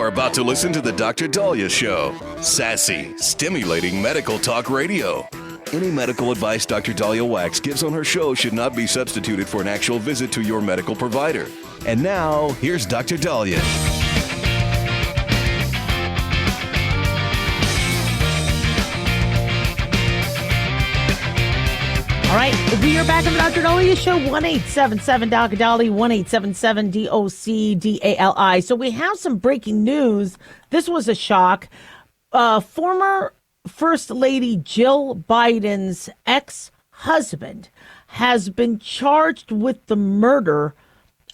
You're about to listen to the Dr. Dahlia Show. Sassy, stimulating medical talk radio. Any medical advice Dr. Dahlia Wax gives on her show should not be substituted for an actual visit to your medical provider. And now, here's Dr. Dahlia. All right, we are back on the Dr. Dahlia Show, 1-877-Dr. 1-877-DOC-DALI. So we have some breaking news. This was a shock. Former First Lady Jill Biden's ex-husband has been charged with the murder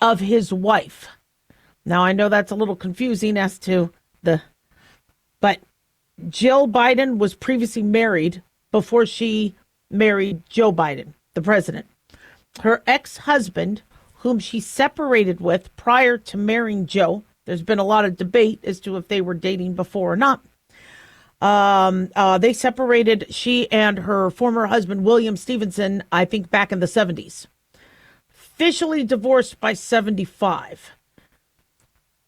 of his wife. Now, I know that's a little confusing as to but Jill Biden was previously married before she married Joe Biden, the president. Her ex-husband, whom she separated with prior to marrying Joe, there's been a lot of debate as to if they were dating before or not. They separated, she and her former husband, William Stevenson, I think back in the 70s. Officially divorced by 75.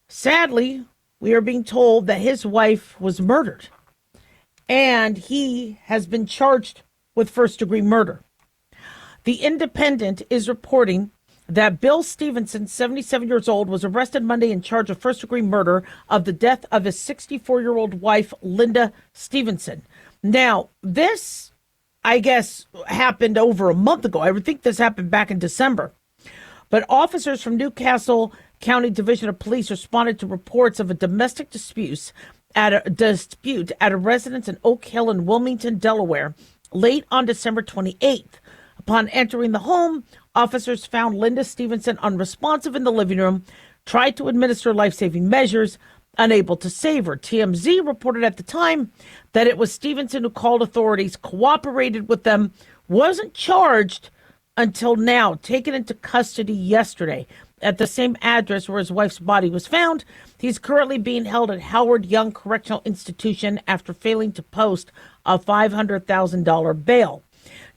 Sadly, we are being told that his wife was murdered, and he has been charged with first-degree murder. The Independent is reporting that Bill Stevenson, 77 years old, was arrested Monday in charge of first-degree murder of the death of his 64-year-old wife, Linda Stevenson. Now, this, I guess, happened over a month ago. I would think this happened back in December. But officers from Newcastle County Division of Police responded to reports of a domestic dispute at a residence in Oak Hill in Wilmington, Delaware, late on December 28th. Upon entering the home, officers found Linda Stevenson unresponsive in the living room, tried to administer life-saving measures, unable to save her. TMZ reported at the time that it was Stevenson who called authorities, cooperated with them, wasn't charged until now, taken into custody yesterday at the same address where his wife's body was found. He's currently being held at Howard Young Correctional Institution after failing to post a $500,000 bail.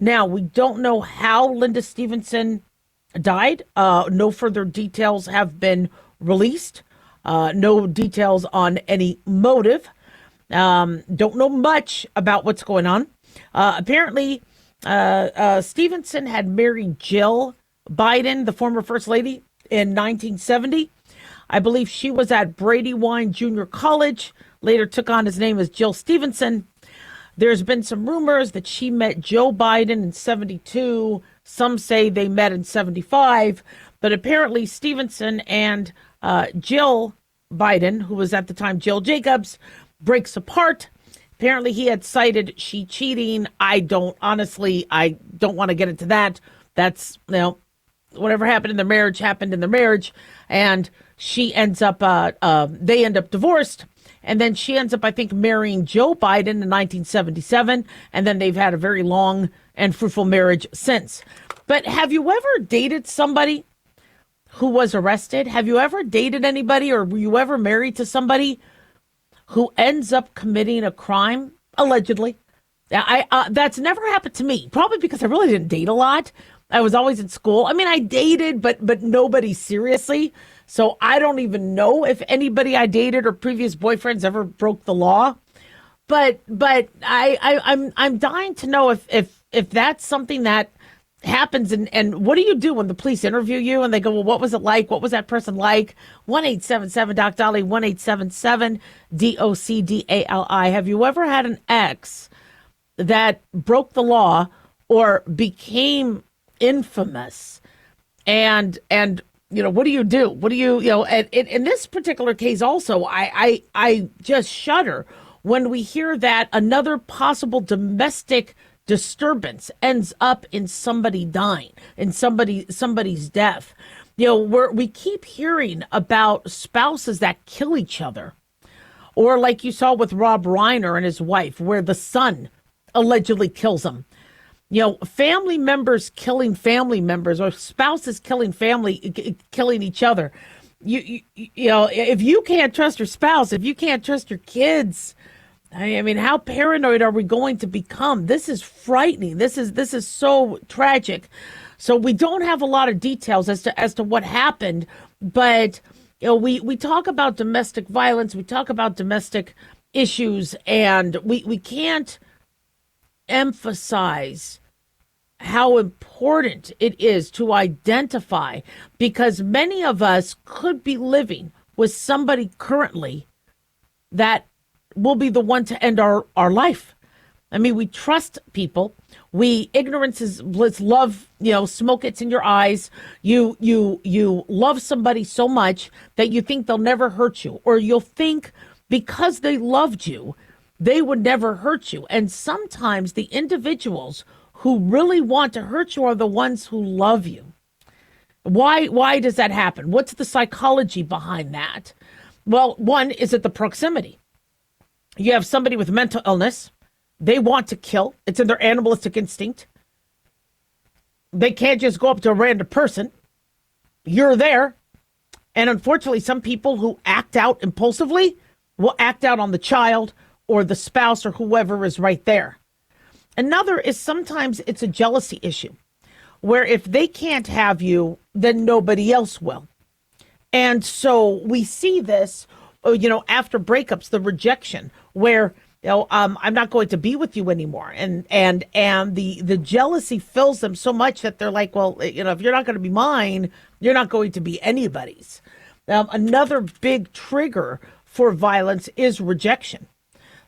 Now, we don't know how Linda Stevenson died. No further details have been released. No details on any motive. Don't know much about what's going on. Apparently, Stevenson had married Jill Biden, the former First Lady, in 1970. I believe she was at Brandywine Junior College, later took on his name as Jill Stevenson. There's been some rumors that she met Joe Biden in 72. Some say they met in 75. But apparently Stevenson and Jill Biden, who was at the time Jill Jacobs, breaks apart. Apparently he had cited she cheating. I don't want to get into that. That's, whatever happened in their marriage happened in their marriage. And she ends up, they end up divorced. And then she ends up, I think, marrying Joe Biden in 1977. And then they've had a very long and fruitful marriage since. But have you ever dated somebody who was arrested? Have you ever dated anybody, or were you ever married to somebody who ends up committing a crime, allegedly? That's never happened to me, probably because I really didn't date a lot. I was always in school. I mean, I dated, but nobody seriously. So I don't even know if anybody I dated or previous boyfriends ever broke the law. But I'm dying to know if that's something that happens. And what do you do when the police interview you and they go, well, what was it like? What was that person like? 1-877-Doc-Dolly, 1-877-DOC-DALI. Have you ever had an ex that broke the law or became infamous? And what do you do? What do you in this particular case also, I just shudder when we hear that another possible domestic disturbance ends up in somebody dying, in somebody's death. We keep hearing about spouses that kill each other, or like you saw with Rob Reiner and his wife, where the son allegedly kills him. Family members killing family members, or spouses killing each other. If you can't trust your spouse, if you can't trust your kids, I mean, how paranoid are we going to become? This is frightening. This is so tragic. So we don't have a lot of details as to what happened, but we talk about domestic violence, we talk about domestic issues, and we can't emphasize how important it is to identify, because many of us could be living with somebody currently that will be the one to end our life. I mean, we trust people. Ignorance is bliss. Love, smoke it's in your eyes. You love somebody so much that you think they'll never hurt you, or you'll think because they loved you, they would never hurt you. And sometimes the individuals who really want to hurt you are the ones who love you. Why does that happen? What's the psychology behind that? Well, one, is it the proximity? You have somebody with mental illness. They want to kill. It's in their animalistic instinct. They can't just go up to a random person. You're there. And unfortunately, some people who act out impulsively will act out on the child or the spouse or whoever is right there. Another is sometimes it's a jealousy issue, where if they can't have you, then nobody else will. And so we see this, after breakups, the rejection, where I'm not going to be with you anymore, and the jealousy fills them so much that they're like, well, if you're not going to be mine, you're not going to be anybody's. Another big trigger for violence is rejection,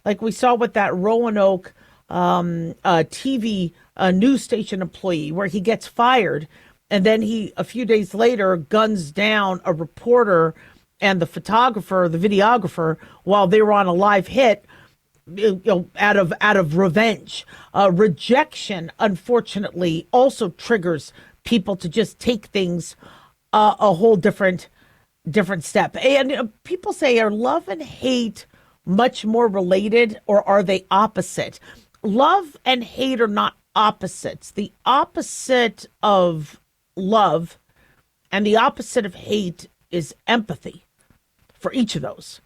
like we saw with that Roanoke TV news station employee, where he gets fired, and then he, a few days later, guns down a reporter and the photographer, the videographer, while they were on a live hit, out of revenge. Rejection, unfortunately, also triggers people to just take things a whole different step. And people say, are love and hate much more related, or are they opposite? Love and hate are not opposites. The opposite of love and the opposite of hate is empathy for each of those.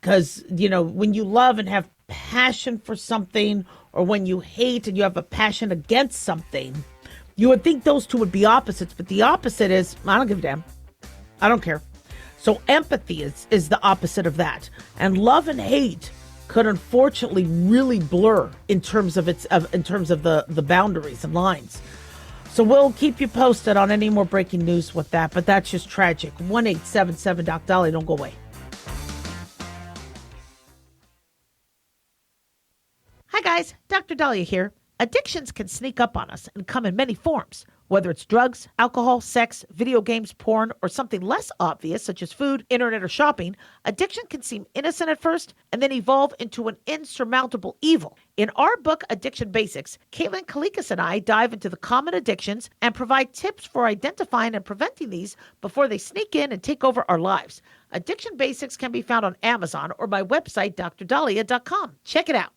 Because, when you love and have passion for something, or when you hate and you have a passion against something, you would think those two would be opposites. But the opposite is, I don't give a damn. I don't care. So empathy is the opposite of that. And love and hate could unfortunately really blur in terms of the boundaries and lines. So we'll keep you posted on any more breaking news with that, but that's just tragic. 1-877-DOC-DOLLY. Don't go away. Hi guys, Dr. Dahlia here. Addictions can sneak up on us and come in many forms. Whether it's drugs, alcohol, sex, video games, porn, or something less obvious such as food, internet, or shopping, addiction can seem innocent at first and then evolve into an insurmountable evil. In our book, Addiction Basics, Caitlin Kalikas and I dive into the common addictions and provide tips for identifying and preventing these before they sneak in and take over our lives. Addiction Basics can be found on Amazon or my website, drdahlia.com. Check it out.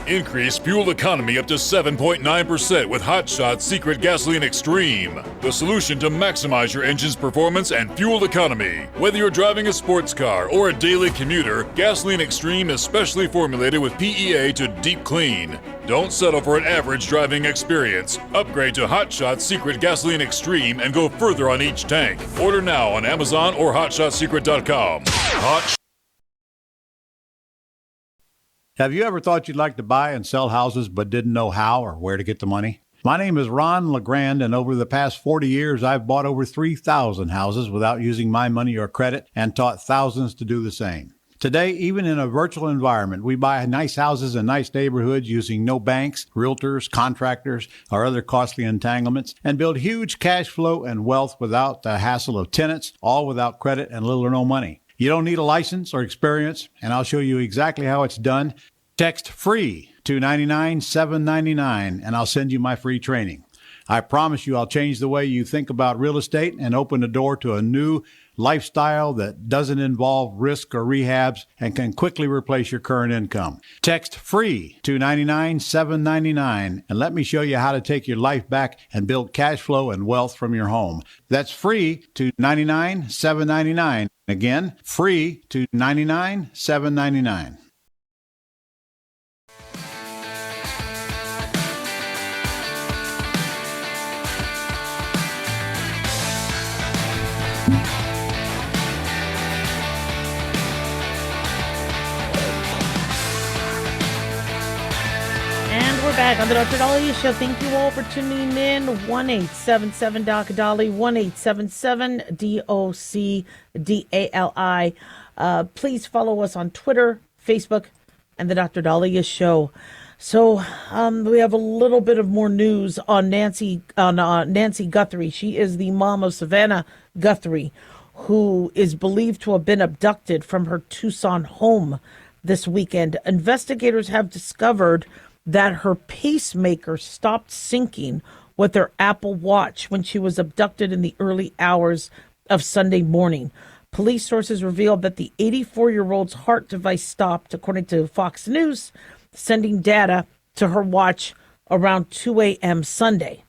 Increase fuel economy up to 7.9% with Hot Shot Secret Gasoline Extreme, the solution to maximize your engine's performance and fuel economy. Whether you're driving a sports car or a daily commuter, Gasoline Extreme is specially formulated with PEA to deep clean. Don't settle for an average driving experience. Upgrade to Hot Shot Secret Gasoline Extreme and go further on each tank. Order now on Amazon or HotShotSecret.com. Have you ever thought you'd like to buy and sell houses but didn't know how or where to get the money? My name is Ron LeGrand, and over the past 40 years, I've bought over 3,000 houses without using my money or credit and taught thousands to do the same. Today, even in a virtual environment, we buy nice houses in nice neighborhoods using no banks, realtors, contractors, or other costly entanglements, and build huge cash flow and wealth without the hassle of tenants, all without credit and little or no money. You don't need a license or experience, and I'll show you exactly how it's done. Text FREE to 99799, and I'll send you my free training. I promise you I'll change the way you think about real estate and open the door to a new lifestyle that doesn't involve risk or rehabs and can quickly replace your current income. Text FREE to 99799, and let me show you how to take your life back and build cash flow and wealth from your home. That's FREE to 99799. Again, FREE to 99799. back on the Dr. Dahlia Show. Thank you all for tuning in. 1-877-DOC-DALI, 1-877-DOC-DALI. Please follow us on Twitter, Facebook, and the Dr. Dahlia Show. So we have a little bit of more news on Nancy Guthrie. She is the mom of Savannah Guthrie, who is believed to have been abducted from her Tucson home this weekend. Investigators have discovered that her pacemaker stopped syncing with her Apple Watch when she was abducted in the early hours of Sunday morning. Police sources revealed that the 84-year-old's heart device stopped, according to Fox News, sending data to her watch around 2 a.m. Sunday.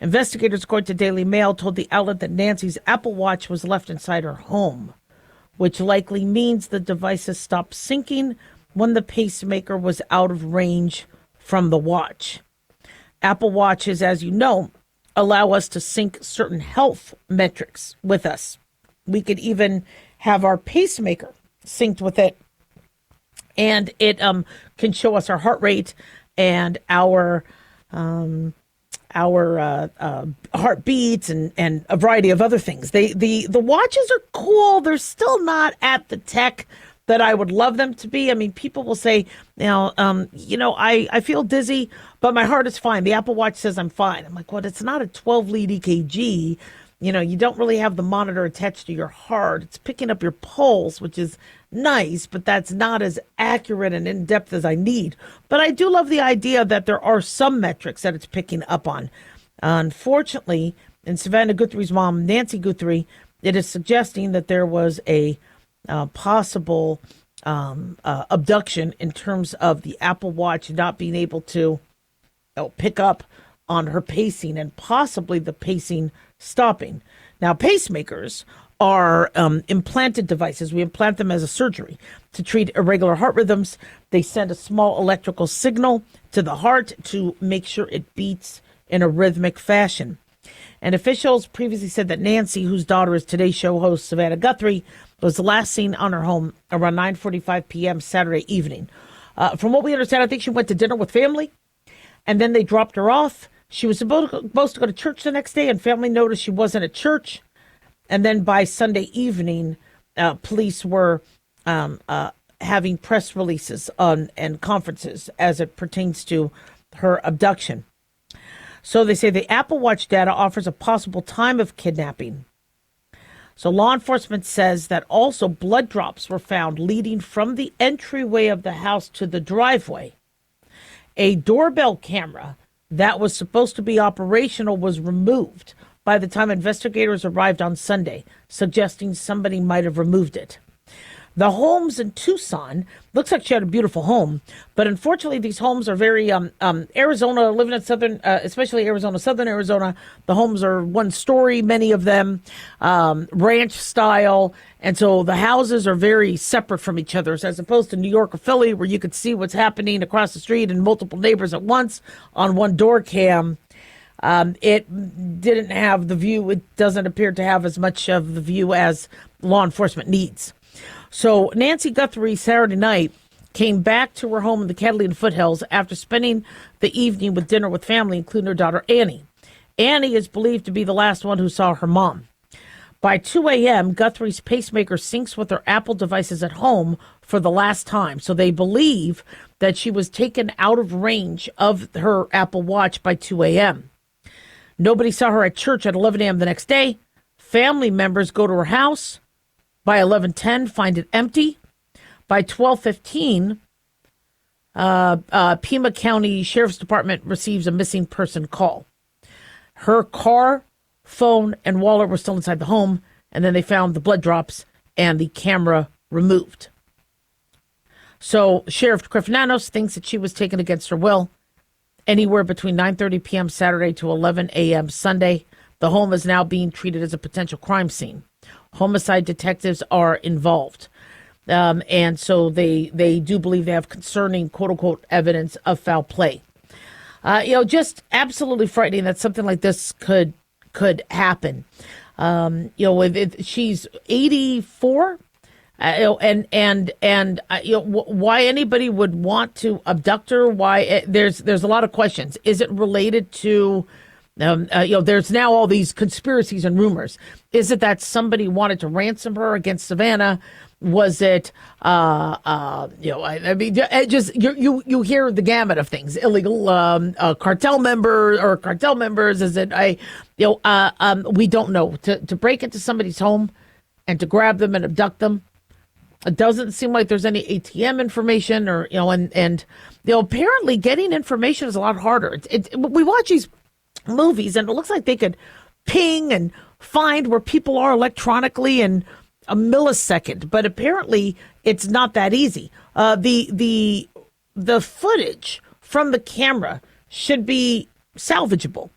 Investigators, according to Daily Mail, told the outlet that Nancy's Apple Watch was left inside her home, which likely means the devices stopped syncing when the pacemaker was out of range from the watch. Apple Watches, as you know, allow us to sync certain health metrics with us. We could even have our pacemaker synced with it, and it can show us our heart rate and our heartbeats and a variety of other things. The watches are cool. They're still not at the tech that I would love them to be. I mean, people will say, I feel dizzy, but my heart is fine. The Apple Watch says I'm fine. I'm like, well, it's not a 12-lead EKG. You don't really have the monitor attached to your heart. It's picking up your pulse, which is nice, but that's not as accurate and in-depth as I need. But I do love the idea that there are some metrics that it's picking up on. Unfortunately, in Savannah Guthrie's mom, Nancy Guthrie, it is suggesting that there was a possible abduction in terms of the Apple Watch not being able to pick up on her pacing and possibly the pacing stopping. Now, pacemakers are implanted devices. We implant them as a surgery to treat irregular heart rhythms. They send a small electrical signal to the heart to make sure it beats in a rhythmic fashion. And officials previously said that Nancy, whose daughter is Today's Show host Savannah Guthrie, was last seen on her home around 9:45 p.m. Saturday evening. From what we understand, I think she went to dinner with family, and then they dropped her off. She was supposed to go to church the next day, and family noticed she wasn't at church. And then by Sunday evening, police were having press releases and conferences as it pertains to her abduction. So they say the Apple Watch data offers a possible time of kidnapping. So law enforcement says that also blood drops were found leading from the entryway of the house to the driveway. A doorbell camera that was supposed to be operational was removed by the time investigators arrived on Sunday, suggesting somebody might have removed it. The homes in Tucson, looks like she had a beautiful home, but unfortunately these homes are very, Arizona, living in southern Arizona, the homes are one story, many of them, ranch style, and so the houses are very separate from each other, as opposed to New York or Philly, where you could see what's happening across the street and multiple neighbors at once on one door cam. It didn't have the view, it doesn't appear to have as much of the view as law enforcement needs. So Nancy Guthrie Saturday night came back to her home in the Catalina foothills after spending the evening with dinner with family, including her daughter Annie. Annie is believed to be the last one who saw her mom. By 2 a.m., Guthrie's pacemaker syncs with her Apple devices at home for the last time. So they believe that she was taken out of range of her Apple Watch by 2 a.m. Nobody saw her at church at 11 a.m. the next day. Family members go to her house. By 11:10, find it empty. By 12:15, Pima County Sheriff's Department receives a missing person call. Her car, phone, and wallet were still inside the home, and then they found the blood drops and the camera removed. So Sheriff Criffinanos thinks that she was taken against her will anywhere between 9:30 p.m. Saturday to 11 a.m. Sunday. The home is now being treated as a potential crime scene. Homicide detectives are involved. And so they do believe they have concerning, quote unquote, evidence of foul play. Just absolutely frightening that something like this could happen. She's 84. Why anybody would want to abduct her? Why there's a lot of questions. Is it related to there's now all these conspiracies and rumors. Is it that somebody wanted to ransom her against Savannah? Was it, you hear the gamut of things, illegal cartel members. Is it, we don't know. To break into somebody's home and to grab them and abduct them, it doesn't seem like there's any ATM information and apparently getting information is a lot harder. We watch these movies and it looks like they could ping and find where people are electronically in a millisecond, but apparently it's not that easy. The footage from the camera should be salvageable.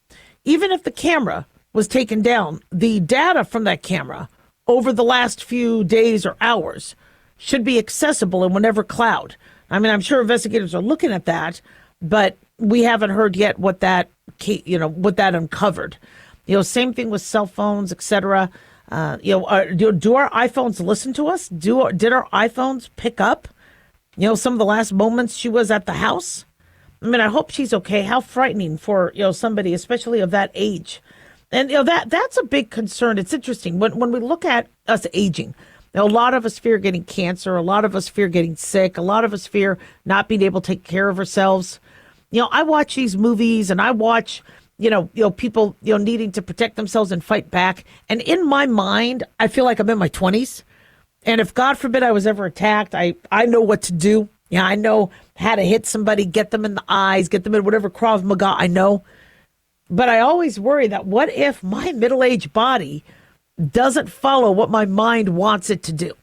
Even if the camera was taken down, the data from that camera over the last few days or hours should be accessible in whatever cloud. I mean, I'm sure investigators are looking at that, but we haven't heard yet what that uncovered. Same thing with cell phones, etc. Do our iPhones listen to us? Did our iPhones pick up, some of the last moments she was at the house? I mean, I hope she's okay. How frightening for, somebody, especially of that age. And, that's a big concern. It's interesting. When we look at us aging, a lot of us fear getting cancer. A lot of us fear getting sick. A lot of us fear not being able to take care of ourselves. I watch these movies and I watch people, needing to protect themselves and fight back. And in my mind, I feel like I'm in my 20s. And if, God forbid, I was ever attacked, I know what to do. Yeah, I know how to hit somebody, get them in the eyes, get them in whatever Krav Maga I know. But I always worry that what if my middle-aged body doesn't follow what my mind wants it to do?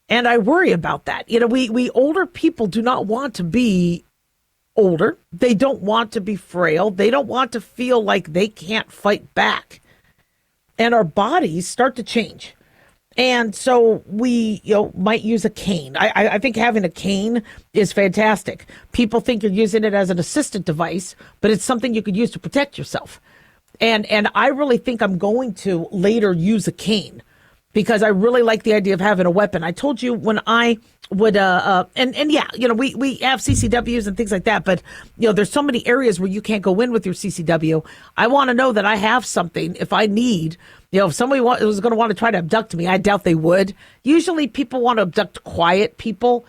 And I worry about that. We older people do not want to be older. They don't want to be frail. They don't want to feel like they can't fight back. And our bodies start to change. And so we, might use a cane. I think having a cane is fantastic. People think you're using it as an assistant device, but it's something you could use to protect yourself. And I really think I'm going to later use a cane because I really like the idea of having a weapon. I told you when I would, we have CCWs and things like that, but, there's so many areas where you can't go in with your CCW. I want to know that I have something if I need, if somebody was going to want to try to abduct me, I doubt they would. Usually people want to abduct quiet people,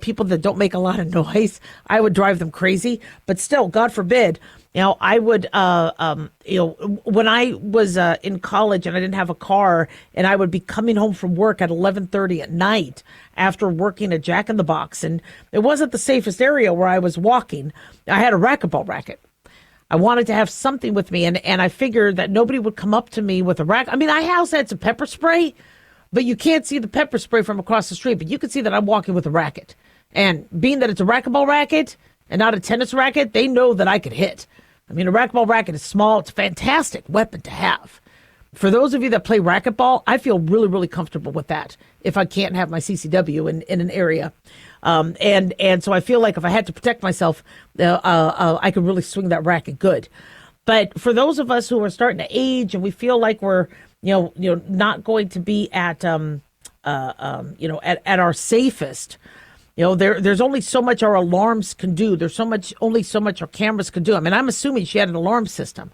people that don't make a lot of noise. I would drive them crazy, but still, God forbid, I would, when I was in college and I didn't have a car and I would be coming home from work at 11:30 at night after working at Jack in the Box. And it wasn't the safest area where I was walking. I had a racquetball racket. I wanted to have something with me. And I figured that nobody would come up to me with a racket. I mean, I also had some pepper spray, but you can't see the pepper spray from across the street, but you can see that I'm walking with a racket. And being that it's a racquetball racket and not a tennis racket, they know that I could hit. I mean, a racquetball racket is small. It's a fantastic weapon to have. For those of you that play racquetball, I feel really, really comfortable with that if I can't have my CCW in an area. And so I feel like if I had to protect myself, I could really swing that racket good. But for those of us who are starting to age and we feel like we're, not going to be at our safest, there's only so much our alarms can do. There's only so much our cameras can do. I mean, I'm assuming she had an alarm system.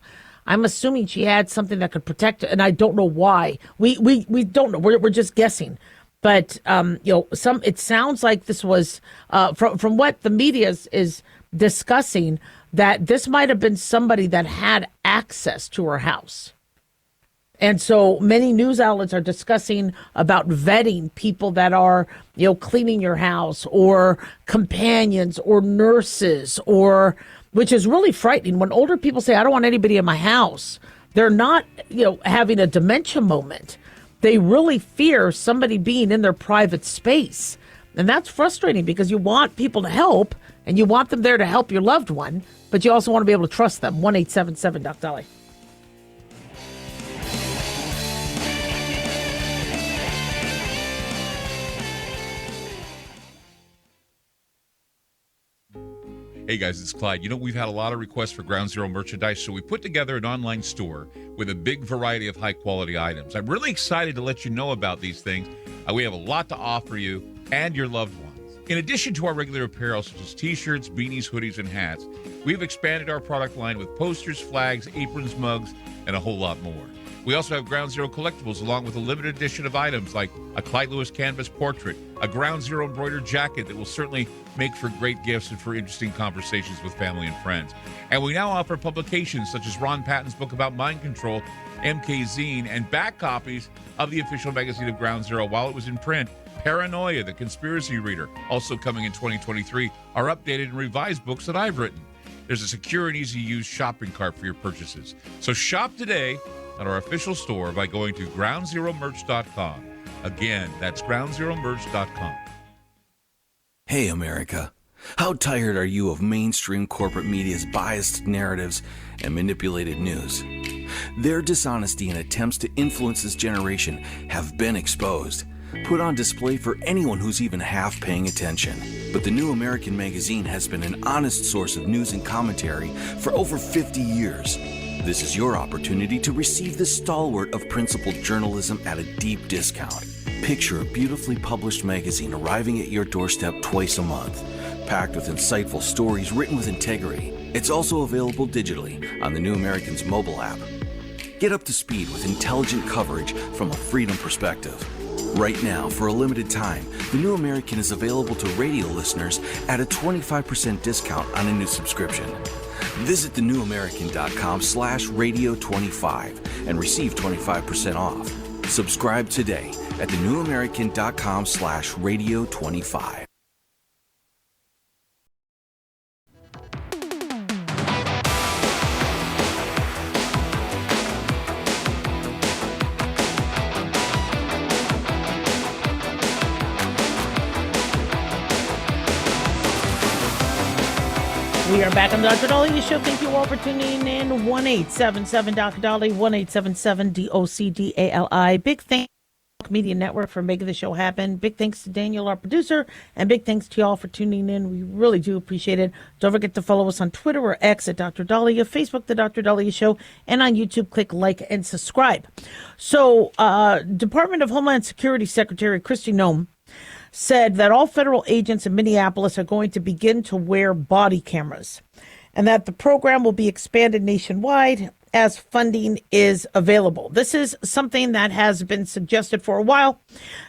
I'm assuming she had something that could protect her, and I don't know why. We don't know. We're just guessing. But it sounds like this was from what the media is discussing, that this might have been somebody that had access to her house. And so many news outlets are discussing about vetting people that are, cleaning your house, or companions or nurses, which is really frightening. When older people say, I don't want anybody in my house, they're not, having a dementia moment. They really fear somebody being in their private space. And that's frustrating because you want people to help and you want them there to help your loved one, but you also want to be able to trust them. 1-877-DOC-DOLLY. Hey guys, it's Clyde. You know, we've had a lot of requests for Ground Zero merchandise, so we put together an online store with a big variety of high quality items. I'm really excited to let you know about these things. We have a lot to offer you and your loved ones. In addition to our regular apparel, such as t-shirts, beanies, hoodies, and hats, we've expanded our product line with posters, flags, aprons, mugs, and a whole lot more. We also have Ground Zero collectibles along with a limited edition of items like a Clyde Lewis canvas portrait, a Ground Zero embroidered jacket that will certainly make for great gifts and for interesting conversations with family and friends. And we now offer publications such as Ron Patton's book about mind control, MK Zine, and back copies of the official magazine of Ground Zero while it was in print. Paranoia, the Conspiracy Reader, also coming in 2023, are updated and revised books that I've written. There's a secure and easy-to-use shopping cart for your purchases. So shop today at our official store by going to groundzeromerch.com. Again, that's groundzeromerch.com. Hey, America. How tired are you of mainstream corporate media's biased narratives and manipulated news? Their dishonesty and attempts to influence this generation have been exposed, put on display for anyone who's even half paying attention. But the New American Magazine has been an honest source of news and commentary for over 50 years. This is your opportunity to receive the stalwart of principled journalism at a deep discount. Picture a beautifully published magazine arriving at your doorstep twice a month, packed with insightful stories written with integrity. It's also available digitally on the New American's mobile app. Get up to speed with intelligent coverage from a freedom perspective. Right now, for a limited time, the New American is available to radio listeners at a 25% discount on a new subscription. Visit thenewamerican.com/radio25 and receive 25% off. Subscribe today at thenewamerican.com/radio25. We are back on the Dr. Dahlia Show. Thank you all for tuning in. 1-877 Dr. Dahlia, 1-877 DOCDALI. Big thanks to Media Network for making the show happen. Big thanks to Daniel, our producer, and big thanks to y'all for tuning in. We really do appreciate it. Don't forget to follow us on Twitter or X at Dr. Dahlia, Facebook, The Dr. Dahlia Show, and on YouTube, click like and subscribe. So, Department of Homeland Security Secretary Kristi Noem said that all federal agents in Minneapolis are going to begin to wear body cameras and that the program will be expanded nationwide as funding is available. This is something that has been suggested for a while,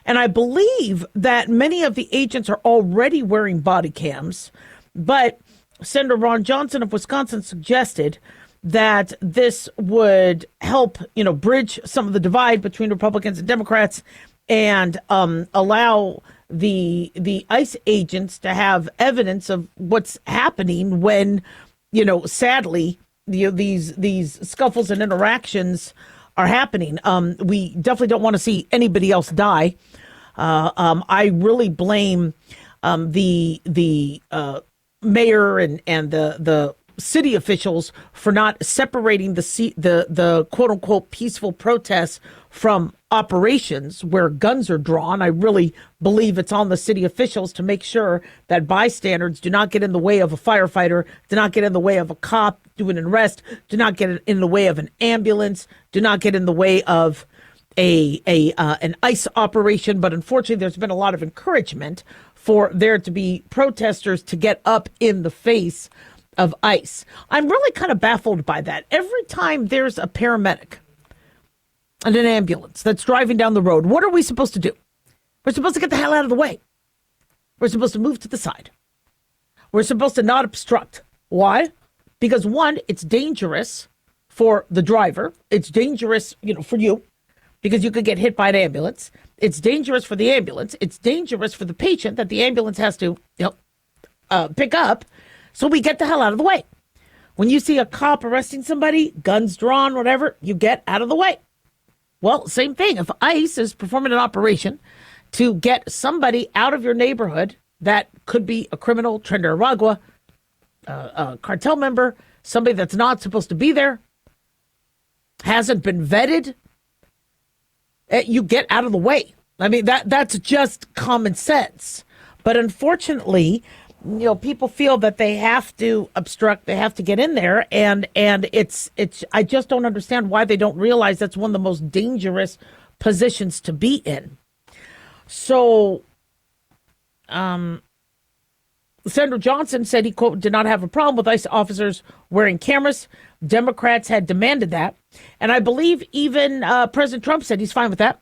and I believe that many of the agents are already wearing body cams, but Senator Ron Johnson of Wisconsin suggested that this would help, bridge some of the divide between Republicans and Democrats and allow the ICE agents to have evidence of what's happening when, sadly, these scuffles and interactions are happening. We definitely don't want to see anybody else die. I really blame the mayor and the city officials for not separating the quote unquote peaceful protests from operations where guns are drawn. I really believe it's on the city officials to make sure that bystanders do not get in the way of a firefighter, do not get in the way of a cop doing an arrest, do not get in the way of an ambulance, do not get in the way of an ICE operation. But unfortunately, there's been a lot of encouragement for there to be protesters to get up in the face of ICE. I'm really kind of baffled by that. Every time there's a paramedic and an ambulance that's driving down the road, what are we supposed to do? We're supposed to get the hell out of the way. We're supposed to move to the side. We're supposed to not obstruct. Why? Because one, it's dangerous for the driver. It's dangerous, for you, because you could get hit by an ambulance. It's dangerous for the ambulance. It's dangerous for the patient that the ambulance has to pick up. So we get the hell out of the way. When you see a cop arresting somebody, guns drawn, whatever, you get out of the way. Well, same thing. If ICE is performing an operation to get somebody out of your neighborhood that could be a criminal, Tren de Aragua, a cartel member, somebody that's not supposed to be there, hasn't been vetted, you get out of the way. I mean, that's just common sense. But unfortunately, people feel that they have to obstruct, they have to get in there, and it's I just don't understand why they don't realize that's one of the most dangerous positions to be in. So, Senator Johnson said he, quote, did not have a problem with ICE officers wearing cameras. Democrats had demanded that. And I believe even President Trump said he's fine with that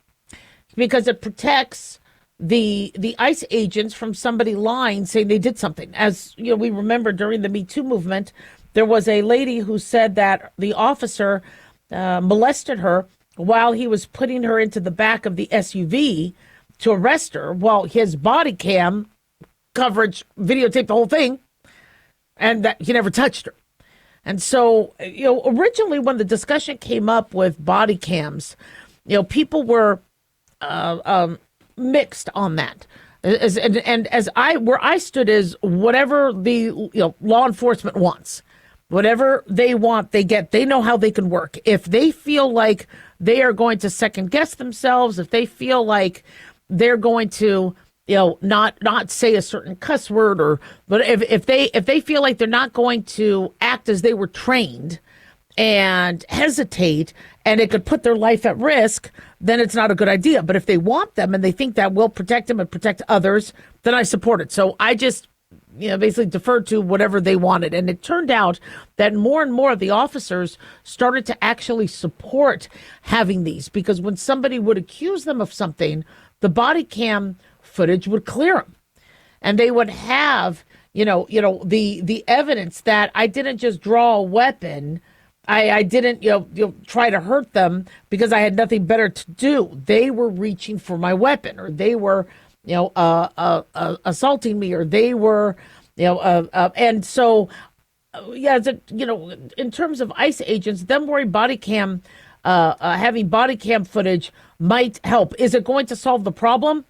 because it protects the ICE agents from somebody lying, saying they did something. As we remember during the Me Too movement, there was a lady who said that the officer molested her while he was putting her into the back of the SUV to arrest her, while his body cam coverage videotaped the whole thing, and that he never touched her. And so, originally when the discussion came up with body cams, people were mixed on that. Where I stood is whatever the law enforcement wants, whatever they want, they get. They know how they can work. If they feel like they are going to second guess themselves, if they feel like they're going to not say a certain cuss word, but if they feel like they're not going to act as they were trained and hesitate, and it could put their life at risk, then it's not a good idea. But if they want them and they think that will protect them and protect others, then I support it. So I just basically deferred to whatever they wanted. And it turned out that more and more of the officers started to actually support having these, because when somebody would accuse them of something, the body cam footage would clear them, and they would have the evidence that I didn't just draw a weapon, I didn't try to hurt them because I had nothing better to do. They were reaching for my weapon, or they were assaulting me, or they were and so in terms of ICE agents, them wearing body cam, having body cam footage might help. Is it going to solve the problem?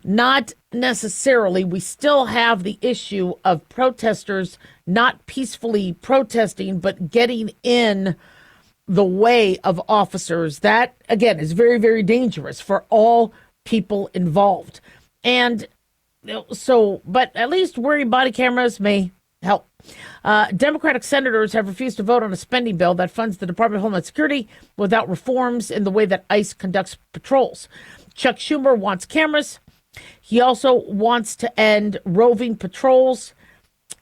Not necessarily. We still have the issue of protesters not peacefully protesting, but getting in the way of officers. That, again, is very, very dangerous for all people involved. And but at least wearing body cameras may help. Democratic senators have refused to vote on a spending bill that funds the Department of Homeland Security without reforms in the way that ICE conducts patrols. Chuck Schumer wants cameras. He also wants to end roving patrols,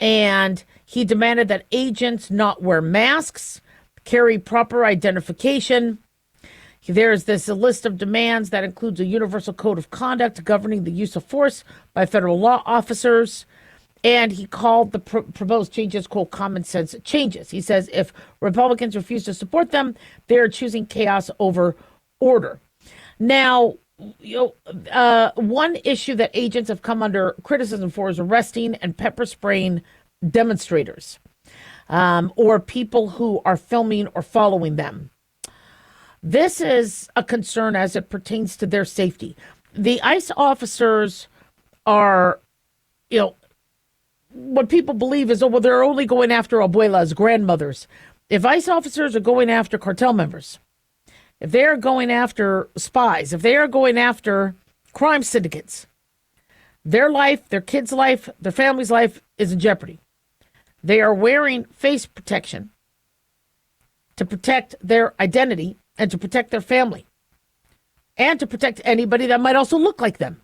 and he demanded that agents not wear masks, carry proper identification. There's this list of demands that includes a universal code of conduct governing the use of force by federal law officers. And he called the proposed changes, quote, common sense changes. He says if Republicans refuse to support them, they are choosing chaos over order. Now, one issue that agents have come under criticism for is arresting and pepper spraying demonstrators or people who are filming or following them. This is a concern as it pertains to their safety. The ICE officers are, what people believe is, they're only going after abuelas, grandmothers. If ICE officers are going after cartel members, if they are going after spies, if they are going after crime syndicates, their life, their kids' life, their family's life is in jeopardy. They are wearing face protection to protect their identity and to protect their family and to protect anybody that might also look like them.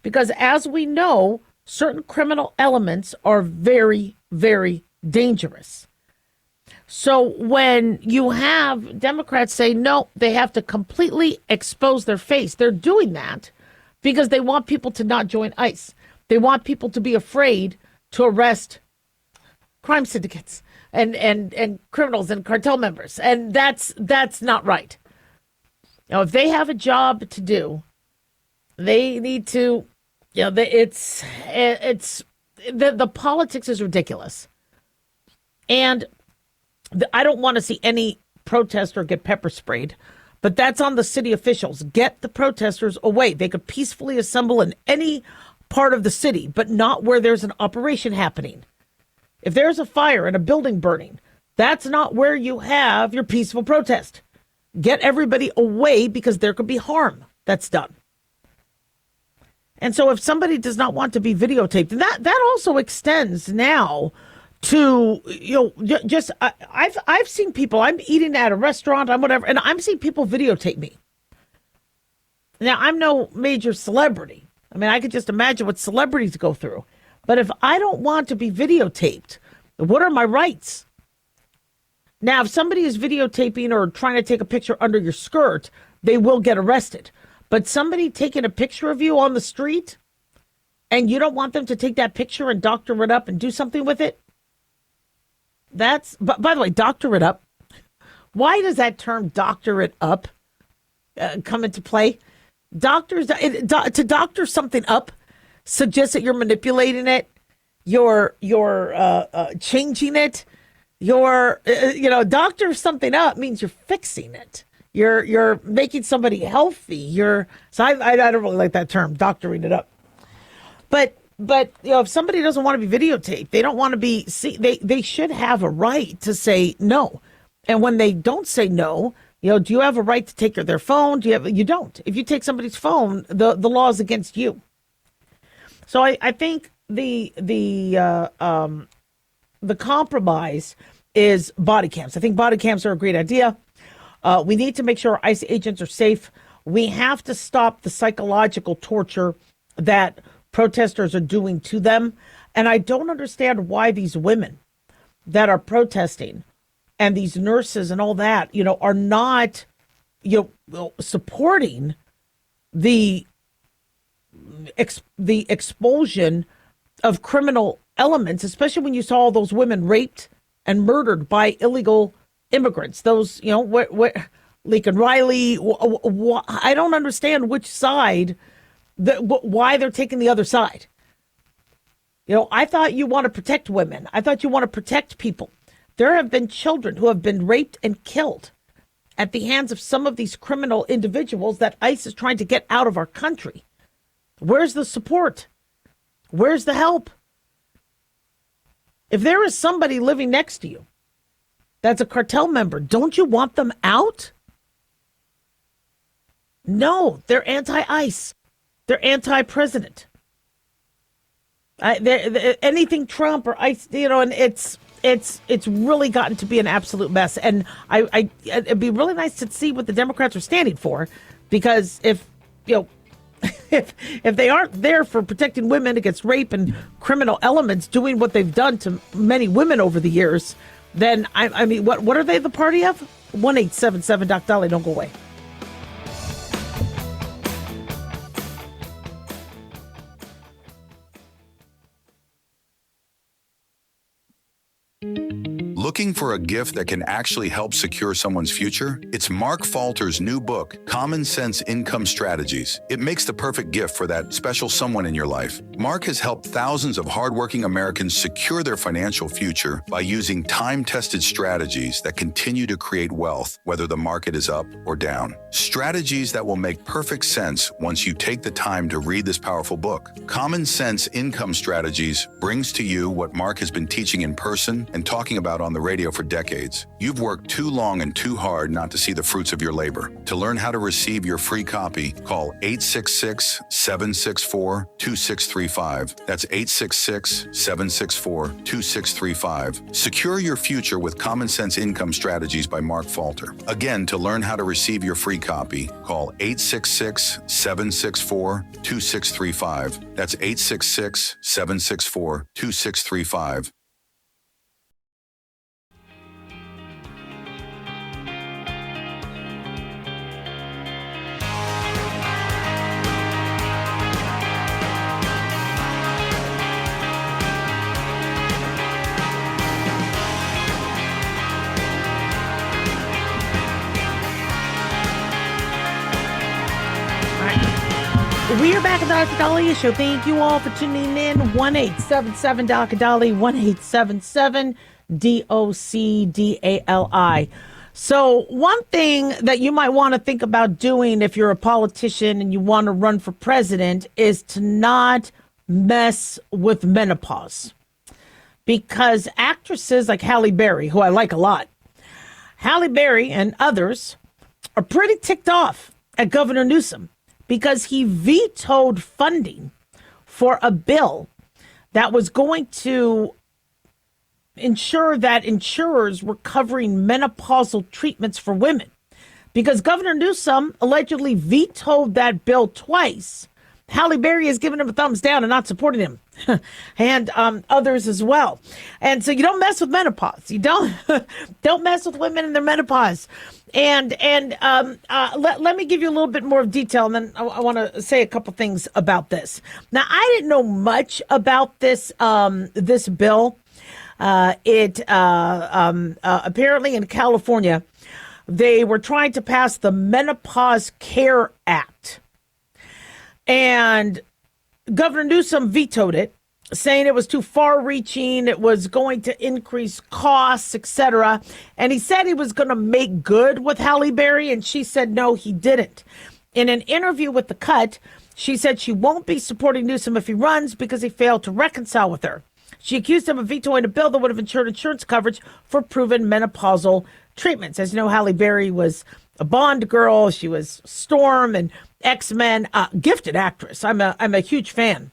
Because as we know, certain criminal elements are very, very dangerous. So when you have Democrats say, no, they have to completely expose their face, they're doing that because they want people to not join ICE. They want people to be afraid to arrest crime syndicates and criminals and cartel members. And that's not right. Now, if they have a job to do, they need to, the politics is ridiculous. And I don't want to see any protester get pepper sprayed, but that's on the city officials. Get the protesters away. They could peacefully assemble in any part of the city, but not where there's an operation happening. If there's a fire and a building burning, that's not where you have your peaceful protest. Get everybody away because there could be harm that's done. And so if somebody does not want to be videotaped, and that also extends now to, just I've seen people, I'm eating at a restaurant, I'm whatever, and I'm seeing people videotape me. Now, I'm no major celebrity. I mean, I could just imagine what celebrities go through. But if I don't want to be videotaped, what are my rights? Now, if somebody is videotaping or trying to take a picture under your skirt, they will get arrested. But somebody taking a picture of you on the street and you don't want them to take that picture and doctor it up and do something with it? That's, by the way, doctor it up. Why does that term doctor it up come into play? To doctor something up suggests that you're manipulating it, you're changing it, doctor something up means you're fixing it. You're making somebody healthy. So I don't really like that term, doctoring it up. But if somebody doesn't want to be videotaped, they don't want to be they should have a right to say no. And when they don't say no, do you have a right to take their phone? You don't. If you take somebody's phone, the law is against you. So I think the compromise is body cams. I think body cams are a great idea. We need to make sure ICE agents are safe. We have to stop the psychological torture that protesters are doing to them. And I don't understand why these women that are protesting and these nurses and all that, are not, supporting the expulsion of criminal elements, especially when you saw all those women raped and murdered by illegal immigrants. Those, Lincoln Riley. I don't understand which side, why they're taking the other side. I thought you want to protect women. I thought you want to protect people. There have been children who have been raped and killed at the hands of some of these criminal individuals that ICE is trying to get out of our country. Where's the support? Where's the help? If there is somebody living next to you that's a cartel member, don't you want them out? No, they're anti-ICE. They're anti-president. Anything Trump or ICE, and it's really gotten to be an absolute mess. And it'd be really nice to see what the Democrats are standing for, because if they aren't there for protecting women against rape and criminal elements doing what they've done to many women over the years, then I mean, what are they the party of? 1-877 Doc Dolly, don't go away. Looking for a gift that can actually help secure someone's future? It's Mark Falter's new book, Common Sense Income Strategies. It makes the perfect gift for that special someone in your life. Mark has helped thousands of hardworking Americans secure their financial future by using time-tested strategies that continue to create wealth, whether the market is up or down. Strategies that will make perfect sense once you take the time to read this powerful book. Common Sense Income Strategies brings to you what Mark has been teaching in person and talking about on the radio for decades. You've worked too long and too hard not to see the fruits of your labor. To learn how to receive your free copy, call 866-764-2635. That's 866-764-2635. Secure your future with Common Sense Income Strategies by Mark Falter. Again, to learn how to receive your free copy, call 866-764-2635. That's 866-764-2635. We are back at the Dr. Dahlia Show. Thank you all for tuning in. 1-877 Dr. Dali, 1-877 DOCDALI. So one thing that you might want to think about doing if you're a politician and you want to run for president is to not mess with menopause. Because actresses like Halle Berry, who I like a lot, Halle Berry and others are pretty ticked off at Governor Newsom because he vetoed funding for a bill that was going to ensure that insurers were covering menopausal treatments for women. Because Governor Newsom allegedly vetoed that bill twice. Halle Berry has given him a thumbs down and not supporting him, and others as well. And so you don't mess with menopause. You don't mess with women in their menopause. And let me give you a little bit more of detail, and then I want to say a couple things about this. Now, I didn't know much about this this bill. Apparently in California, they were trying to pass the Menopause Care Act. And Governor Newsom vetoed it, saying it was too far-reaching, it was going to increase costs, etc. And he said he was going to make good with Halle Berry, and she said no, he didn't. In an interview with The Cut, she said she won't be supporting Newsom if he runs because he failed to reconcile with her. She accused him of vetoing a bill that would have ensured insurance coverage for proven menopausal treatments. As you know, Halle Berry was a Bond girl. She was Storm and X-Men, gifted actress. I'm a huge fan.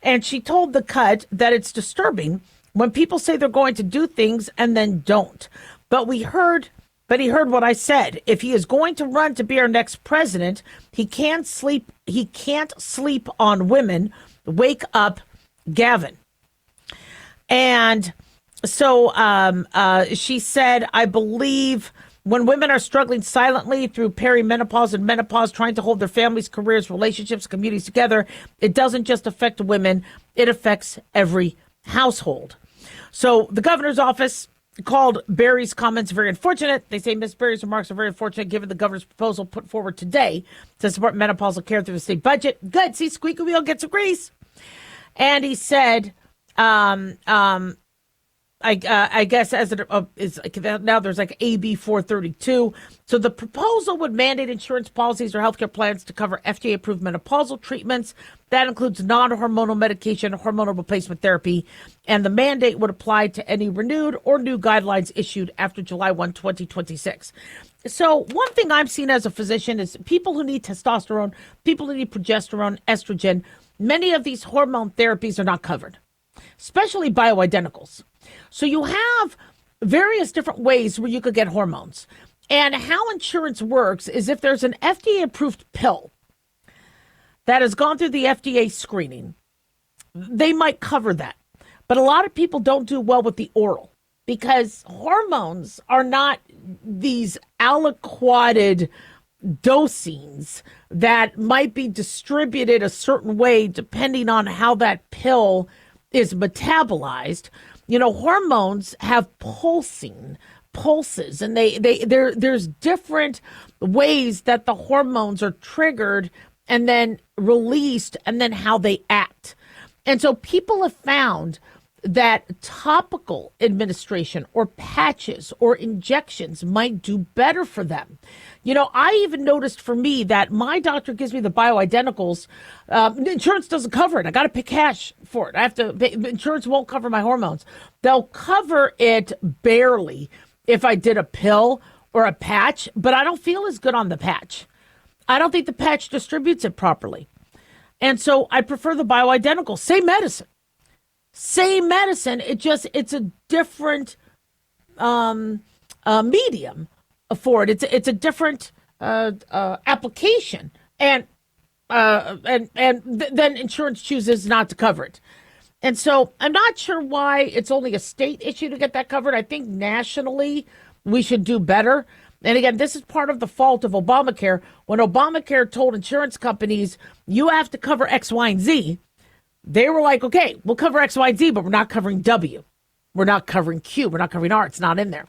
And she told The Cut that it's disturbing when people say they're going to do things and then don't. But he heard what I said. If he is going to run to be our next president, he can't sleep on women. Wake up, Gavin. And so she said, I believe when women are struggling silently through perimenopause and menopause, trying to hold their families, careers, relationships, communities together, it doesn't just affect women, it affects every household. So the governor's office called Berry's comments very unfortunate. They say Ms. Berry's remarks are very unfortunate given the governor's proposal put forward today to support menopausal care through the state budget. Good. See, squeaky wheel gets a grease. And he said, I guess as it is now, there's like AB 432. So the proposal would mandate insurance policies or healthcare plans to cover FDA-approved menopausal treatments. That includes non-hormonal medication, hormonal replacement therapy, and the mandate would apply to any renewed or new guidelines issued after July 1, 2026. So one thing I'm seeing as a physician is people who need testosterone, people who need progesterone, estrogen, many of these hormone therapies are not covered, especially bioidenticals. So you have various different ways where you could get hormones. And how insurance works is if there's an FDA-approved pill that has gone through the FDA screening, they might cover that. But a lot of people don't do well with the oral because hormones are not these aliquoted dosings that might be distributed a certain way depending on how that pill is metabolized. You know, hormones have pulses, and there's different ways that the hormones are triggered and then released, and then how they act. And so people have found that topical administration or patches or injections might do better for them. You know, I even noticed for me that my doctor gives me the bioidenticals. Insurance doesn't cover it. I got to pay cash for it. I have to pay, insurance won't cover my hormones. They'll cover it barely if I did a pill or a patch, but I don't feel as good on the patch. I don't think the patch distributes it properly. And so I prefer the bioidentical. Same medicine. It's a different medium for it. It's a different application, and then insurance chooses not to cover it. And so I'm not sure why it's only a state issue to get that covered. I think nationally we should do better. And again, this is part of the fault of Obamacare. When Obamacare told insurance companies, you have to cover X, Y, and Z, they were like, okay, we'll cover X, Y, and Z, but we're not covering W. We're not covering Q. We're not covering R. It's not in there.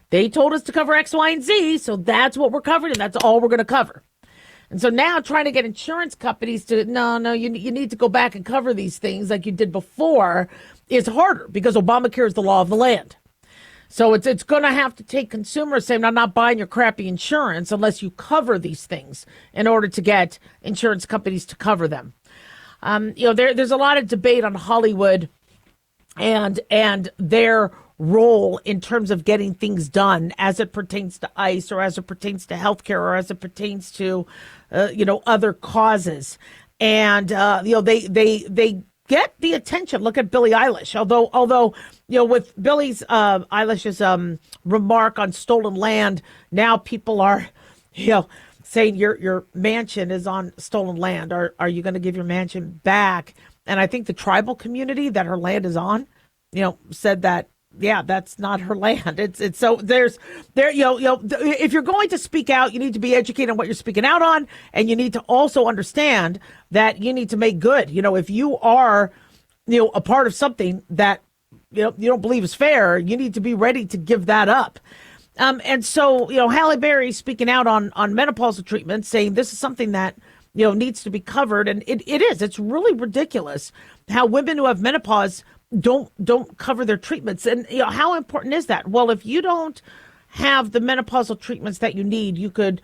They told us to cover X, Y, and Z, so that's what we're covering, and that's all we're going to cover. And so now trying to get insurance companies to, no, you need to go back and cover these things like you did before is harder because Obamacare is the law of the land. So it's going to have to take consumers saying, I'm not buying your crappy insurance unless you cover these things in order to get insurance companies to cover them. There's a lot of debate on Hollywood and their role in terms of getting things done as it pertains to ICE or as it pertains to healthcare or as it pertains to, other causes. And, they get the attention. Look at Billie Eilish. Although, with Eilish's remark on stolen land, now people are, saying your mansion is on stolen land. Are you going to give your mansion back? And I think the tribal community that her land is on, said that, yeah, that's not her land. It's so if you're going to speak out, you need to be educated on what you're speaking out on. And you need to also understand that you need to make good. If you are, a part of something that, you don't believe is fair, you need to be ready to give that up. And so, Halle Berry speaking out on menopausal treatment, saying this is something that, needs to be covered. And it is. It's really ridiculous how women who have menopause don't cover their treatments. And how important is that? Well, if you don't have the menopausal treatments that you need, you could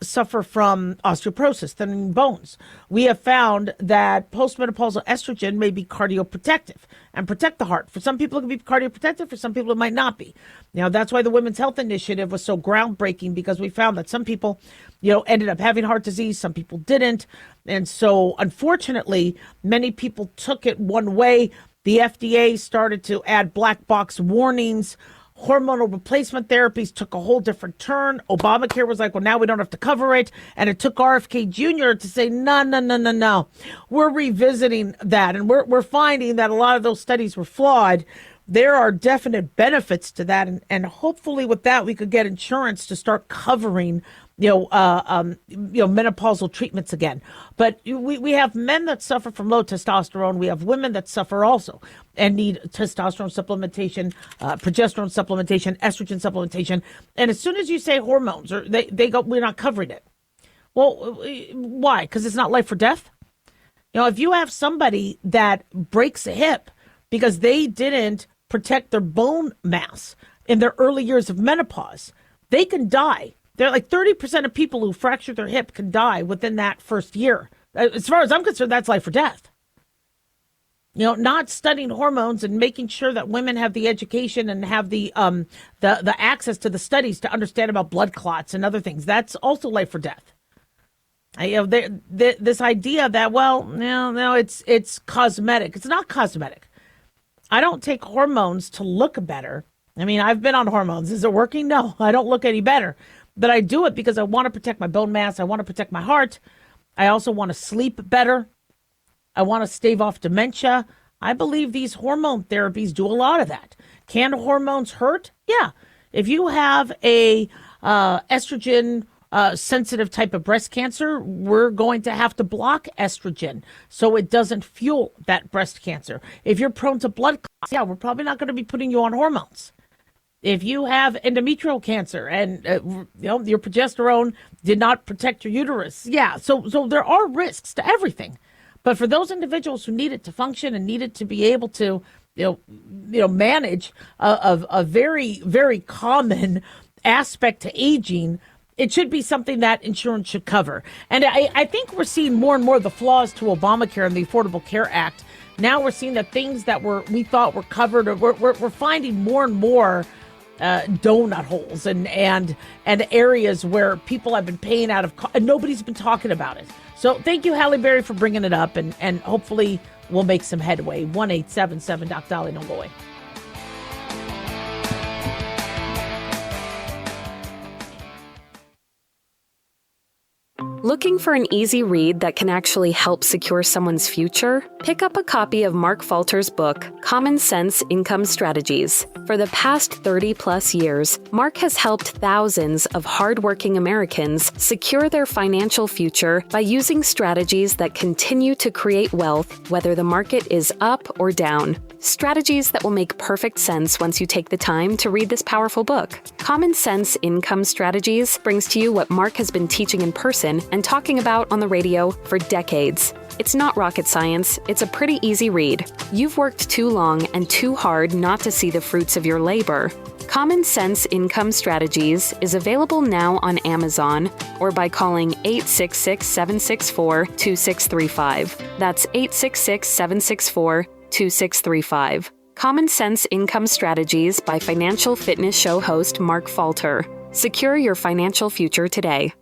suffer from osteoporosis, thinning bones. We have found that postmenopausal estrogen may be cardioprotective and protect the heart. For some people, it can be cardioprotective. For some people, it might not be. That's why the Women's Health Initiative was so groundbreaking, because we found that some people, ended up having heart disease. Some people didn't. And so, unfortunately, many people took it one way. The FDA started to add black box warnings. Hormonal replacement therapies took a whole different turn. Obamacare was like, well, now we don't have to cover it. And it took RFK Jr. to say, no. We're revisiting that. And we're finding that a lot of those studies were flawed. There are definite benefits to that. And hopefully with that, we could get insurance to start covering menopausal treatments again. But we have men that suffer from low testosterone. We have women that suffer also and need testosterone supplementation, progesterone supplementation, estrogen supplementation. And as soon as you say hormones, or they go, we're not covering it. Well, why? Because it's not life or death. If you have somebody that breaks a hip because they didn't protect their bone mass in their early years of menopause, they can die. They're like 30% of people who fracture their hip can die within that first year. As far as I'm concerned, that's life or death. Not studying hormones and making sure that women have the education and have the access to the studies to understand about blood clots and other things. That's also life or death. This idea that, no, it's cosmetic. It's not cosmetic. I don't take hormones to look better. I mean, I've been on hormones. Is it working? No, I don't look any better. But I do it because I want to protect my bone mass. I want to protect my heart. I also want to sleep better. I want to stave off dementia. I believe these hormone therapies do a lot of that. Can hormones hurt? Yeah. If you have a estrogen sensitive type of breast cancer, we're going to have to block estrogen so it doesn't fuel that breast cancer. If you're prone to blood clots, yeah, we're probably not going to be putting you on hormones. If you have endometrial cancer and your progesterone did not protect your uterus, yeah. So there are risks to everything, but for those individuals who need it to function and need it to be able to manage a very, very common aspect to aging, it should be something that insurance should cover. And I think we're seeing more and more of the flaws to Obamacare and the Affordable Care Act. Now we're seeing that things that we thought were covered, or we're finding more and more donut holes and areas where people have been paying out of and nobody's been talking about it. So thank you, Halle Berry, for bringing it up, and hopefully we'll make some headway. 1-877 Doc Dolly, don't go away. Looking for an easy read that can actually help secure someone's future? Pick up a copy of Mark Falter's book, Common Sense Income Strategies. For the past 30-plus years, Mark has helped thousands of hardworking Americans secure their financial future by using strategies that continue to create wealth, whether the market is up or down. Strategies that will make perfect sense once you take the time to read this powerful book. Common Sense Income Strategies brings to you what Mark has been teaching in person and talking about on the radio for decades. It's not rocket science, it's a pretty easy read. You've worked too long and too hard not to see the fruits of your labor. Common Sense Income Strategies is available now on Amazon or by calling 866-764-2635. That's 866-764-2635. Common Sense Income Strategies by financial fitness show host Mark Falter. Secure your financial future today.